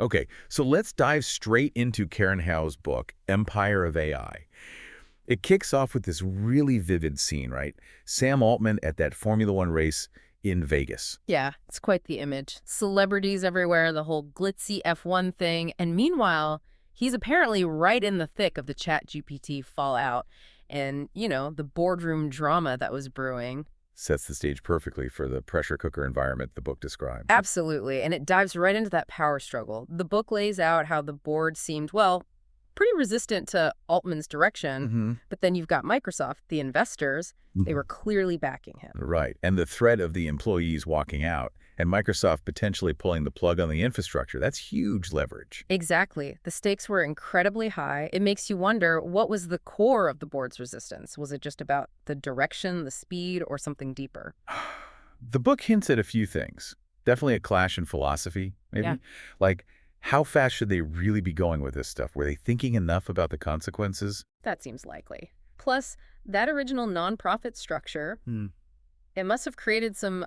Okay, so let's dive straight into Karen Howe's book, Empire of AI. It kicks off with this really vivid scene, right? Sam Altman at that Formula One race in Vegas. Yeah, it's quite the image. Celebrities everywhere, the whole glitzy F1 thing, and meanwhile, he's apparently right in the thick of the ChatGPT fallout and, the boardroom drama that was brewing. Sets the stage perfectly for the pressure cooker environment the book describes. Absolutely, and it dives right into that power struggle. The book lays out how the board seemed, well, pretty resistant to Altman's direction, Mm-hmm. but then you've got Microsoft, the investors, they were clearly backing him. Right, and the threat of the employees walking out and Microsoft potentially pulling the plug on the infrastructure, that's huge leverage. Exactly. The stakes were incredibly high. It makes you wonder, what was the core of the board's resistance? Was it just about the direction, the speed, or something deeper? The book hints at a few things. Definitely a clash in philosophy, maybe. Yeah. Like, how fast should they really be going with this stuff? Were they thinking enough about the consequences? That seems likely. Plus, that original nonprofit structure, it must have created some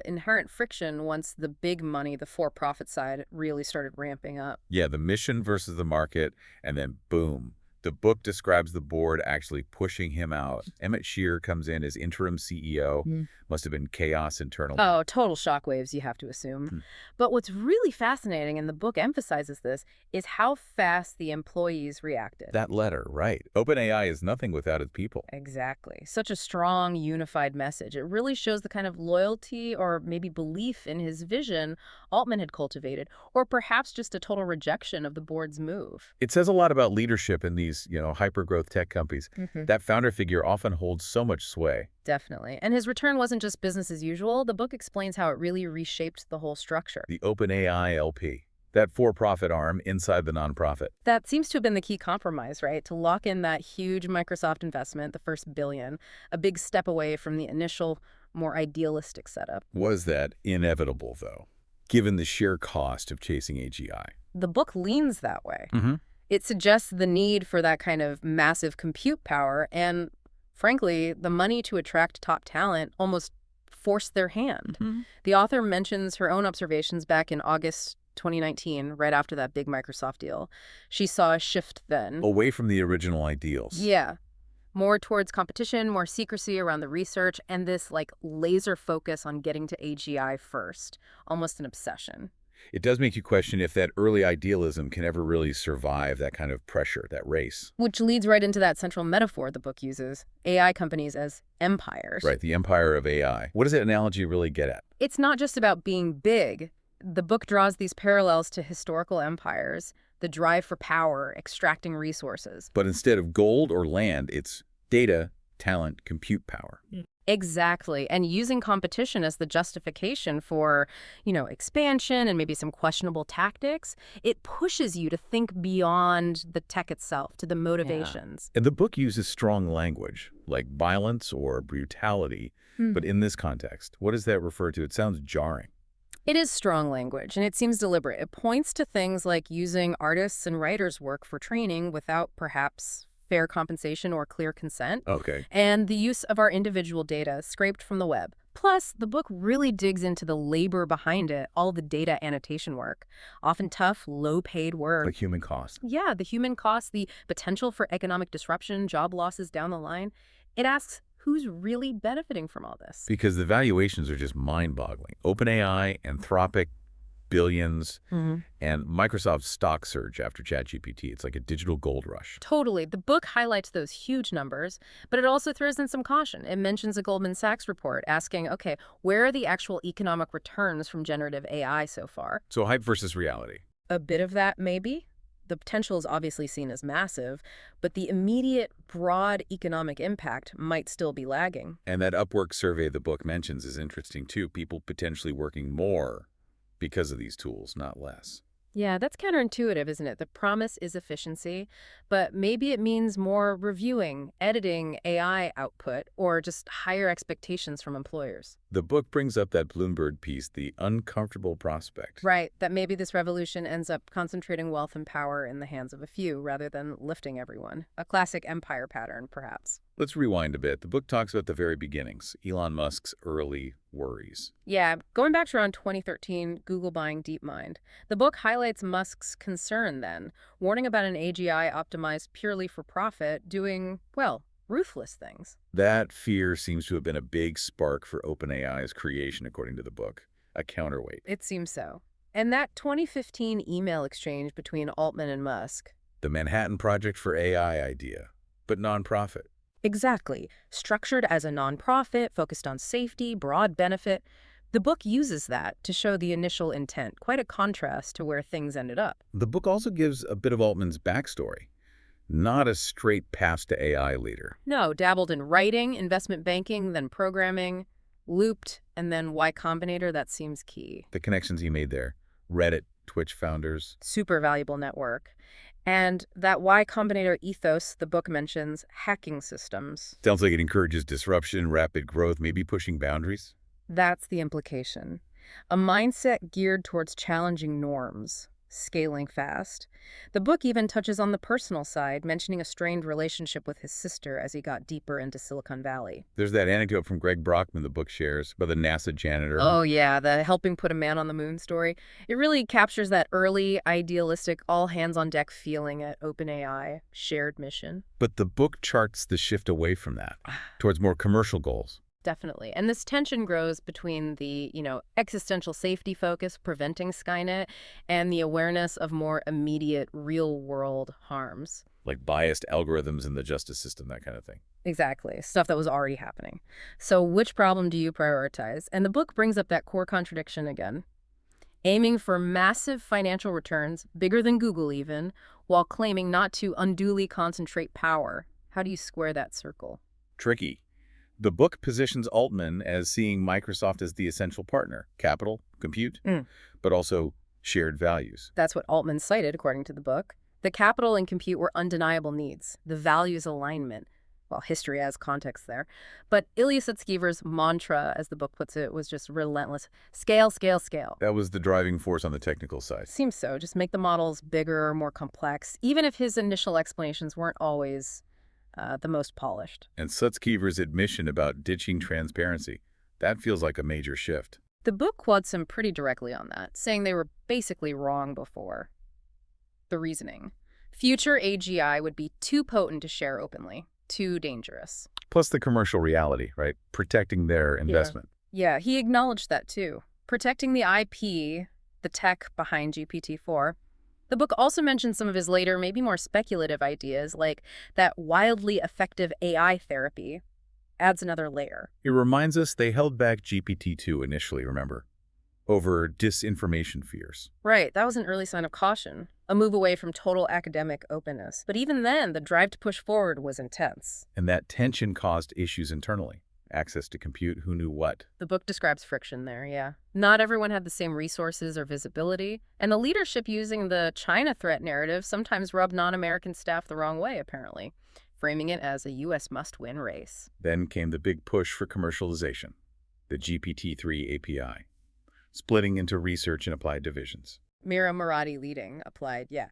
inherent friction once the big money, the for-profit side, really started ramping up. Yeah, the mission versus the market, and then boom. The book describes the board actually pushing him out. Emmett Shear comes in as interim CEO. Must have been chaos internally. Oh, total shockwaves, you have to assume. But what's really fascinating, and the book emphasizes this, is how fast the employees reacted. That letter, right. OpenAI is nothing without its people. Exactly. Such a strong, unified message. It really shows the kind of loyalty or maybe belief in his vision Altman had cultivated, or perhaps just a total rejection of the board's move. It says a lot about leadership in these, hyper-growth tech companies. That founder figure often holds so much sway. Definitely. And his return wasn't just business as usual. The book explains how it really reshaped the whole structure. The OpenAI LP, that for-profit arm inside the nonprofit. That seems to have been the key compromise, right? To lock in that huge Microsoft investment, the first billion, a big step away from the initial, more idealistic setup. Was that inevitable, though, given the sheer cost of chasing AGI? The book leans that way. It suggests the need for that kind of massive compute power and, frankly, the money to attract top talent almost forced their hand. The author mentions her own observations back in August 2019, right after that big Microsoft deal. She saw a shift then. Away from the original ideals. Yeah. More towards competition, more secrecy around the research, and this laser focus on getting to AGI first. Almost an obsession. It does make you question if that early idealism can ever really survive that kind of pressure, that race. Which leads right into that central metaphor the book uses, AI companies as empires. Right, the empire of AI. What does that analogy really get at? It's not just about being big. The book draws these parallels to historical empires, the drive for power, extracting resources. But instead of gold or land, it's data, talent, compute power. Exactly. And using competition as the justification for, expansion and maybe some questionable tactics, it pushes you to think beyond the tech itself, to the motivations. And the book uses strong language, like violence or brutality. But in this context, what does that refer to? It sounds jarring. It is strong language, and it seems deliberate. It points to things like using artists' and writers' work for training without perhaps fair compensation or clear consent. Okay. And the use of our individual data scraped from the web. Plus, the book really digs into the labor behind it, all the data annotation work. Often tough, low-paid work. Like human cost. Yeah, the human cost, the potential for economic disruption, job losses down the line. It asks, who's really benefiting from all this? Because the valuations are just mind-boggling. OpenAI, Anthropic, billions, and Microsoft's stock surge after ChatGPT. It's like a digital gold rush. Totally. The book highlights those huge numbers, but it also throws in some caution. It mentions a Goldman Sachs report asking, okay, where are the actual economic returns from generative AI so far? So hype versus reality. A bit of that, maybe. The potential is obviously seen as massive, but the immediate, broad economic impact might still be lagging. And that Upwork survey the book mentions is interesting, too. People potentially working more because of these tools, not less. Yeah, that's counterintuitive, isn't it? The promise is efficiency, but maybe it means more reviewing, editing AI output, or just higher expectations from employers. The book brings up that Bloomberg piece, the uncomfortable prospect. Right, that maybe this revolution ends up concentrating wealth and power in the hands of a few rather than lifting everyone. A classic empire pattern, perhaps. Let's rewind a bit. The book talks about the very beginnings, Elon Musk's early worries. Yeah, going back to around 2013, Google buying DeepMind. The book highlights Musk's concern then, warning about an AGI optimized purely for profit, doing, well, ruthless things. That fear seems to have been a big spark for OpenAI's creation, according to the book, a counterweight. It seems so. And that 2015 email exchange between Altman and Musk. The Manhattan Project for AI idea, but nonprofit. Exactly. Structured as a nonprofit, focused on safety, broad benefit. The book uses that to show the initial intent, quite a contrast to where things ended up. The book also gives a bit of Altman's backstory. Not a straight path to AI leader. No, dabbled in writing, investment banking, then programming, looped, and then Y Combinator, that seems key. The connections he made there. Reddit, Twitch founders. Super valuable network. And that Y Combinator ethos the book mentions, hacking systems. Sounds like it encourages disruption, rapid growth, maybe pushing boundaries. That's the implication. A mindset geared towards challenging norms, scaling fast. The book even touches on the personal side, mentioning a strained relationship with his sister as he got deeper into Silicon Valley. There's that anecdote from Greg Brockman the book shares about the NASA janitor. Oh yeah, the helping put a man on the moon story. It really captures that early, idealistic, all-hands-on-deck feeling at OpenAI, shared mission. But the book charts the shift away from that, towards more commercial goals. Definitely. And this tension grows between the, existential safety focus, preventing Skynet, and the awareness of more immediate, real-world harms. Like biased algorithms in the justice system, that kind of thing. Exactly. Stuff that was already happening. So which problem do you prioritize? And the book brings up that core contradiction again. Aiming for massive financial returns, bigger than Google even, while claiming not to unduly concentrate power. How do you square that circle? Tricky. The book positions Altman as seeing Microsoft as the essential partner, capital, compute, but also shared values. That's what Altman cited, according to the book. The capital and compute were undeniable needs, the values alignment. Well, history has context there. But Ilya Sutskver's mantra, as the book puts it, was just relentless. Scale, scale, scale. That was the driving force on the technical side. Seems so. Just make the models bigger, more complex, even if his initial explanations weren't always the most polished. And Sutskver's admission about ditching transparency, that feels like a major shift. The book quotes him pretty directly on that, saying they were basically wrong before. The reasoning. Future AGI would be too potent to share openly, too dangerous. Plus the commercial reality, right? Protecting their investment. Yeah, he acknowledged that too. Protecting the IP, the tech behind GPT-4. The book also mentions some of his later, maybe more speculative ideas, like that wildly effective AI therapy. Adds another layer. It reminds us they held back GPT-2 initially, remember? Over disinformation fears. Right, that was an early sign of caution, a move away from total academic openness. But even then, the drive to push forward was intense. And that tension caused issues internally. Access to compute, who knew what. The book describes friction there, yeah. Not everyone had the same resources or visibility, and the leadership using the China threat narrative sometimes rubbed non-American staff the wrong way, apparently, framing it as a U.S. must-win race. Then came the big push for commercialization, the GPT-3 API, splitting into research and applied divisions. Mira Murati leading applied, yeah.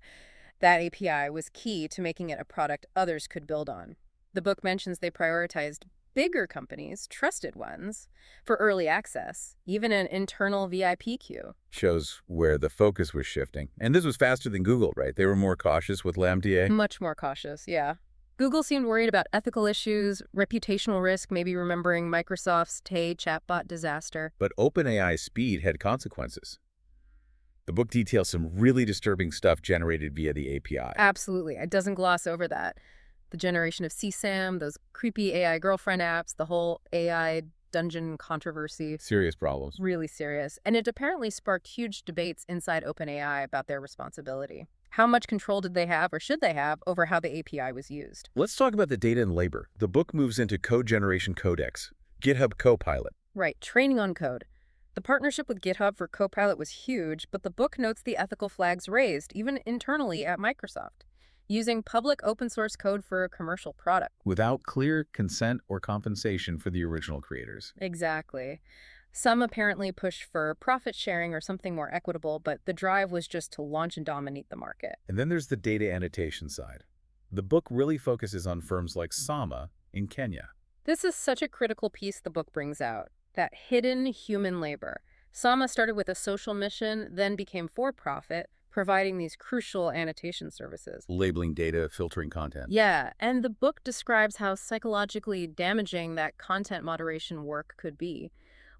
That API was key to making it a product others could build on. The book mentions they prioritized bigger companies, trusted ones, for early access, even an internal VIP queue. Shows where the focus was shifting. And this was faster than Google, right? They were more cautious with LaMDA. Much more cautious, yeah. Google seemed worried about ethical issues, reputational risk, maybe remembering Microsoft's Tay chatbot disaster. But OpenAI's speed had consequences. The book details some really disturbing stuff generated via the API. Absolutely. It doesn't gloss over that. The generation of CSAM, those creepy AI girlfriend apps, the whole AI dungeon controversy. Serious problems. Really serious. And it apparently sparked huge debates inside OpenAI about their responsibility. How much control did they have, or should they have, over how the API was used? Let's talk about the data and labor. The book moves into code generation codex, GitHub Copilot. Right, training on code. The partnership with GitHub for Copilot was huge, but the book notes the ethical flags raised, even internally at Microsoft, using public open source code for a commercial product. Without clear consent or compensation for the original creators. Exactly. Some apparently pushed for profit sharing or something more equitable, but the drive was just to launch and dominate the market. And then there's the data annotation side. The book really focuses on firms like Sama, in Kenya. This is such a critical piece the book brings out, that hidden human labor. Sama started with a social mission, then became for-profit, providing these crucial annotation services. Labeling data, filtering content. Yeah, and the book describes how psychologically damaging that content moderation work could be.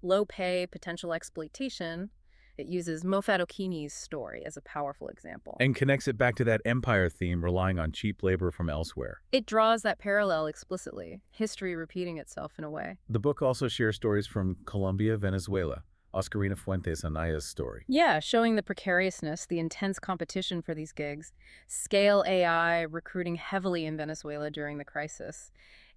Low pay, potential exploitation. It uses Moffat Okini's story as a powerful example. And connects it back to that empire theme, relying on cheap labor from elsewhere. It draws that parallel explicitly, history repeating itself in a way. The book also shares stories from Colombia, Venezuela. Oscarina Fuentes Anaya's story. Yeah, showing the precariousness, the intense competition for these gigs. Scale AI recruiting heavily in Venezuela during the crisis.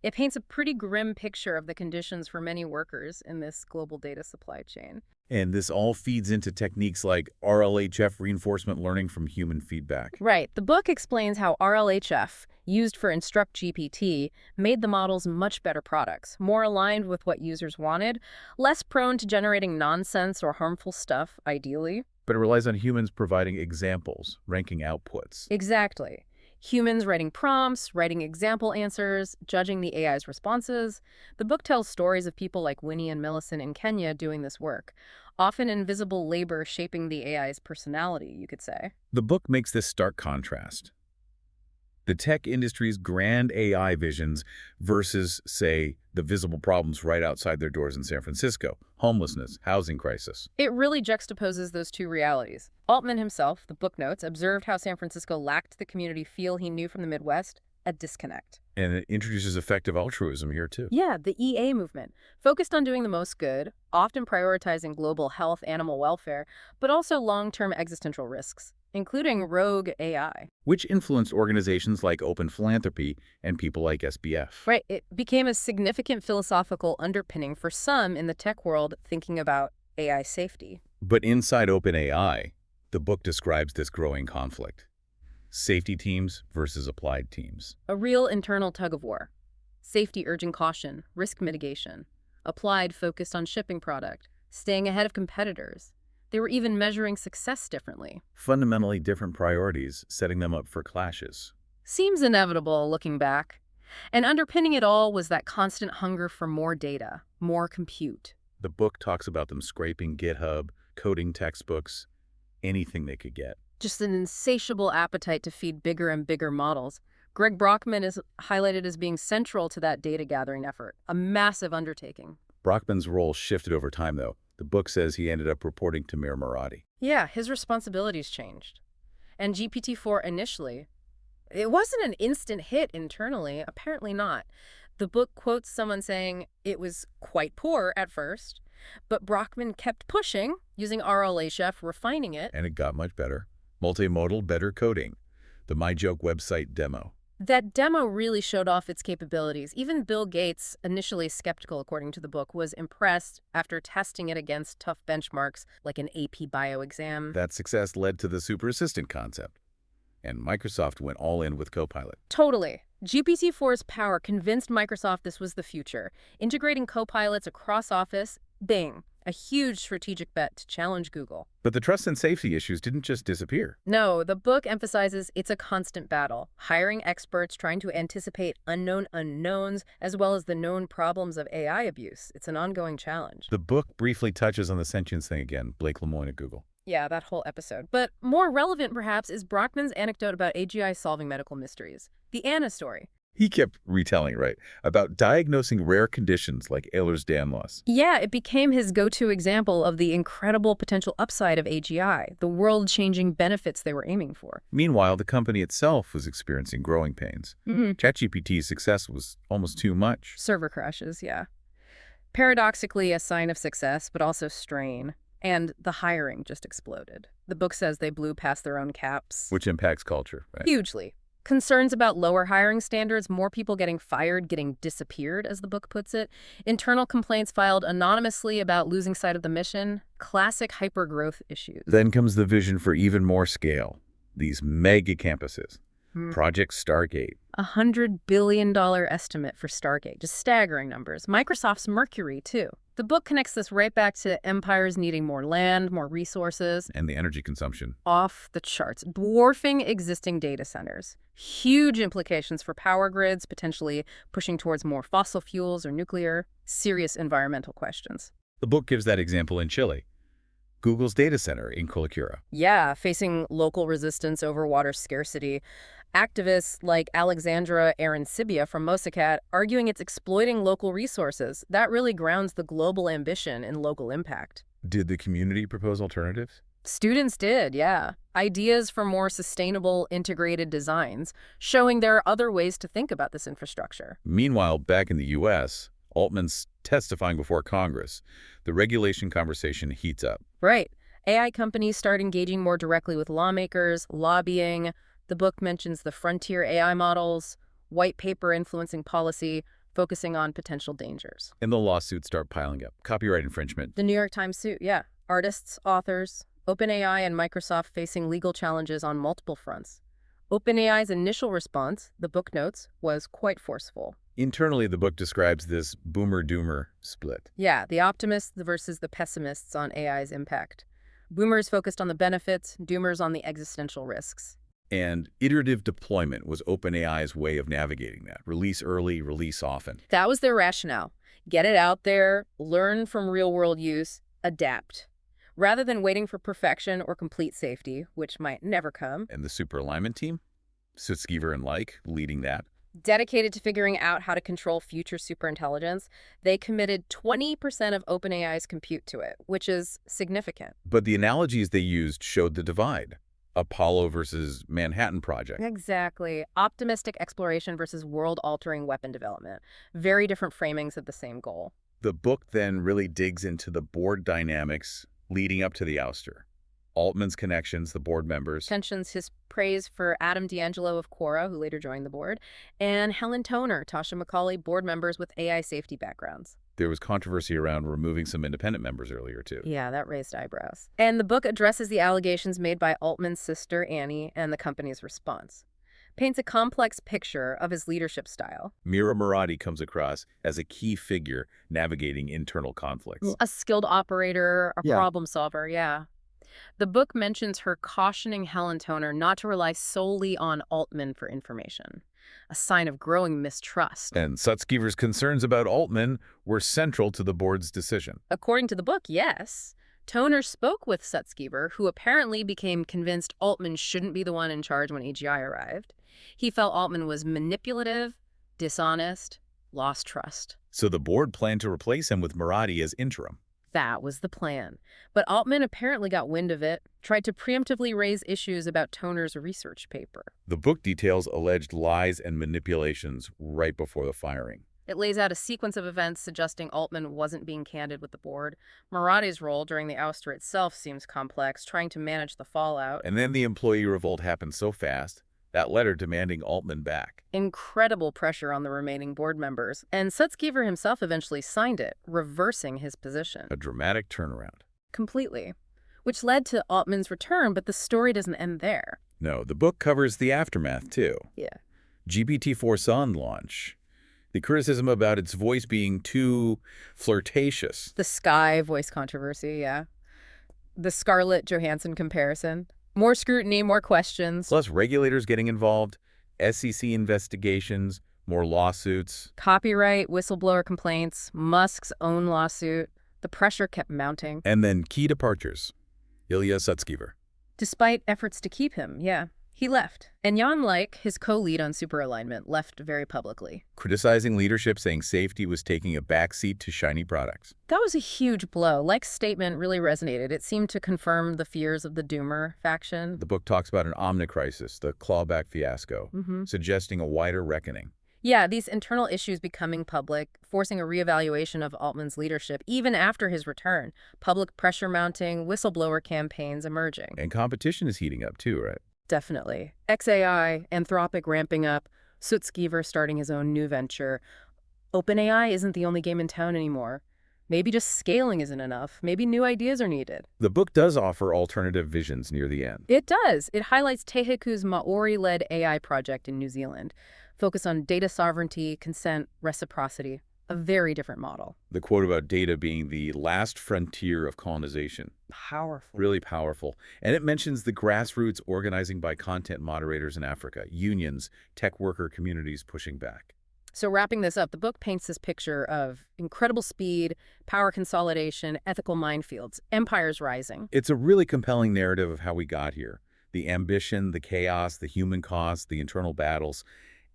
It paints a pretty grim picture of the conditions for many workers in this global data supply chain. And this all feeds into techniques like RLHF reinforcement learning from human feedback. Right. The book explains how RLHF, used for Instruct GPT, made the models much better products, more aligned with what users wanted, less prone to generating nonsense or harmful stuff, ideally. But it relies on humans providing examples, ranking outputs. Exactly. Humans writing prompts, writing example answers, judging the AI's responses. The book tells stories of people like Winnie and Millicent in Kenya doing this work, often invisible labor shaping the AI's personality, you could say. The book makes this stark contrast. The tech industry's grand AI visions versus, say, the visible problems right outside their doors in San Francisco, homelessness, housing crisis. It really juxtaposes those two realities. Altman himself, the book notes, observed how San Francisco lacked the community feel he knew from the Midwest, a disconnect. And it introduces effective altruism here, too. Yeah, the EA movement, focused on doing the most good, often prioritizing global health, animal welfare, but also long-term existential risks, including rogue AI. Which influenced organizations like Open Philanthropy and people like SBF. Right, it became a significant philosophical underpinning for some in the tech world thinking about AI safety. But inside OpenAI, the book describes this growing conflict. Safety teams versus applied teams. A real internal tug-of-war. Safety urging caution, risk mitigation. Applied focused on shipping product, staying ahead of competitors. They were even measuring success differently. Fundamentally different priorities, setting them up for clashes. Seems inevitable looking back. And underpinning it all was that constant hunger for more data, more compute. The book talks about them scraping GitHub, coding textbooks, anything they could get. Just an insatiable appetite to feed bigger and bigger models. Greg Brockman is highlighted as being central to that data gathering effort, a massive undertaking. Brockman's role shifted over time, though. The book says he ended up reporting to Mir Murati. Yeah, his responsibilities changed. And GPT-4 initially, it wasn't an instant hit internally, apparently not. The book quotes someone saying it was quite poor at first, but Brockman kept pushing, using RLHF, refining it. And it got much better. Multimodal, better coding. The MyJoke website demo. That demo really showed off its capabilities. Even Bill Gates, initially skeptical according to the book, was impressed after testing it against tough benchmarks like an AP bio exam. That success led to the super assistant concept. And Microsoft went all in with Copilot. Totally. GPT-4's power convinced Microsoft this was the future. Integrating Copilots across Office, bing, a huge strategic bet to challenge Google. But the trust and safety issues didn't just disappear. No, the book emphasizes it's a constant battle, hiring experts, trying to anticipate unknown unknowns, as well as the known problems of AI abuse. It's an ongoing challenge. The book briefly touches on the sentience thing again, Blake Lemoine at Google. Yeah, that whole episode. But more relevant, perhaps, is Brockman's anecdote about AGI solving medical mysteries. The Anna story. He kept retelling, right, about diagnosing rare conditions like Ehlers-Danlos. Yeah, it became his go-to example of the incredible potential upside of AGI, the world-changing benefits they were aiming for. Meanwhile, the company itself was experiencing growing pains. ChatGPT's success was almost too much. Server crashes, yeah. Paradoxically, a sign of success, but also strain. And the hiring just exploded. The book says they blew past their own caps. Which impacts culture, right? Hugely. Concerns about lower hiring standards, more people getting fired, getting disappeared, as the book puts it. Internal complaints filed anonymously about losing sight of the mission. Classic hyper-growth issues. Then comes the vision for even more scale. These mega campuses. Project Stargate. $100 billion estimate for Stargate. Just staggering numbers. Microsoft's Mercury, too. The book connects this right back to empires needing more land, more resources. And the energy consumption. Off the charts, dwarfing existing data centers. Huge implications for power grids, potentially pushing towards more fossil fuels or nuclear. Serious environmental questions. The book gives that example in Chile. Google's data center in Colacura. Yeah, facing local resistance over water scarcity. Activists like Alexandra Arancibia from Mosacat arguing it's exploiting local resources. That really grounds the global ambition in local impact. Did the community propose alternatives? Students did, yeah. Ideas for more sustainable, integrated designs, showing there are other ways to think about this infrastructure. Meanwhile, back in the U.S., Altman's testifying before Congress. The regulation conversation heats up. Right. AI companies start engaging more directly with lawmakers, lobbying. The book mentions the frontier AI models, white paper influencing policy, focusing on potential dangers. And the lawsuits start piling up. Copyright infringement. The New York Times suit, yeah. Artists, authors, OpenAI and Microsoft facing legal challenges on multiple fronts. OpenAI's initial response, the book notes, was quite forceful. Internally, the book describes this boomer-doomer split. Yeah, the optimists versus the pessimists on AI's impact. Boomers focused on the benefits, doomers on the existential risks. And iterative deployment was OpenAI's way of navigating that. Release early, release often. That was their rationale. Get it out there, learn from real-world use, adapt. Rather than waiting for perfection or complete safety, which might never come. And the super alignment team? Sutskver and like, leading that. Dedicated to figuring out how to control future superintelligence, they committed 20% of OpenAI's compute to it, which is significant. But the analogies they used showed the divide. Apollo versus Manhattan Project. Exactly. Optimistic exploration versus world-altering weapon development. Very different framings of the same goal. The book then really digs into the board dynamics leading up to the ouster. Altman's connections, the board members. Mentions his praise for Adam D'Angelo of Quora, who later joined the board, and Helen Toner, Tasha McCauley, board members with AI safety backgrounds. There was controversy around removing some independent members earlier, too. Yeah, that raised eyebrows. And the book addresses the allegations made by Altman's sister, Annie, and the company's response. Paints a complex picture of his leadership style. Mira Murati comes across as a key figure navigating internal conflicts. A skilled operator, a problem solver, yeah. The book mentions her cautioning Helen Toner not to rely solely on Altman for information, a sign of growing mistrust. And Sutskver's concerns about Altman were central to the board's decision. According to the book, yes. Toner spoke with Sutskver, who apparently became convinced Altman shouldn't be the one in charge when AGI arrived. He felt Altman was manipulative, dishonest, lost trust. So the board planned to replace him with Murati as interim. That was the plan. But Altman apparently got wind of it, tried to preemptively raise issues about Toner's research paper. The book details alleged lies and manipulations right before the firing. It lays out a sequence of events suggesting Altman wasn't being candid with the board. Murati's role during the ouster itself seems complex, trying to manage the fallout. And then the employee revolt happened so fast, that letter demanding Altman back. Incredible pressure on the remaining board members, and Sutskver himself eventually signed it, reversing his position. A dramatic turnaround. Completely. Which led to Altman's return, but the story doesn't end there. No, the book covers the aftermath, too. Yeah. GPT-4 Son launch. The criticism about its voice being too flirtatious. The Sky voice controversy, yeah. The Scarlett Johansson comparison. More scrutiny, more questions. Plus regulators getting involved, SEC investigations, more lawsuits. Copyright, whistleblower complaints, Musk's own lawsuit. The pressure kept mounting. And then key departures. Ilya Sutskver. Despite efforts to keep him, yeah. He left. And Jan Leik, his co-lead on superalignment, left very publicly. Criticizing leadership, saying safety was taking a backseat to shiny products. That was a huge blow. Leik's statement really resonated. It seemed to confirm the fears of the Doomer faction. The book talks about an Omni Crisis, the clawback fiasco, suggesting a wider reckoning. Yeah, these internal issues becoming public, forcing a reevaluation of Altman's leadership, even after his return. Public pressure mounting, whistleblower campaigns emerging. And competition is heating up too, right? Definitely. XAI, Anthropic ramping up, Sutskver starting his own new venture. OpenAI isn't the only game in town anymore. Maybe just scaling isn't enough. Maybe new ideas are needed. The book does offer alternative visions near the end. It does. It highlights Teheku's Maori-led AI project in New Zealand. Focus on data sovereignty, consent, reciprocity. A very different model. The quote about data being the last frontier of colonization. Powerful. Really powerful. And it mentions the grassroots organizing by content moderators in Africa, unions, tech worker communities pushing back. So wrapping this up, the book paints this picture of incredible speed, power consolidation, ethical minefields, empires rising. It's a really compelling narrative of how we got here. The ambition, the chaos, the human cost, the internal battles.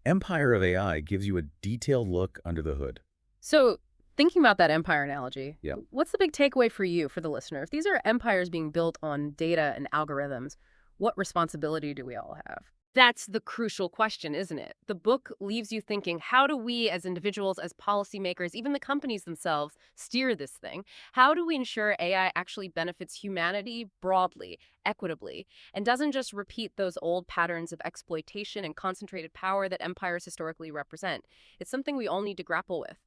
Empire of AI gives you a detailed look under the hood. So thinking about that empire analogy, Yeah. what's the big takeaway for you, for the listener? If these are empires being built on data and algorithms, what responsibility do we all have? That's the crucial question, isn't it? The book leaves you thinking, how do we as individuals, as policymakers, even the companies themselves, steer this thing? How do we ensure AI actually benefits humanity broadly, equitably, and doesn't just repeat those old patterns of exploitation and concentrated power that empires historically represent? It's something we all need to grapple with.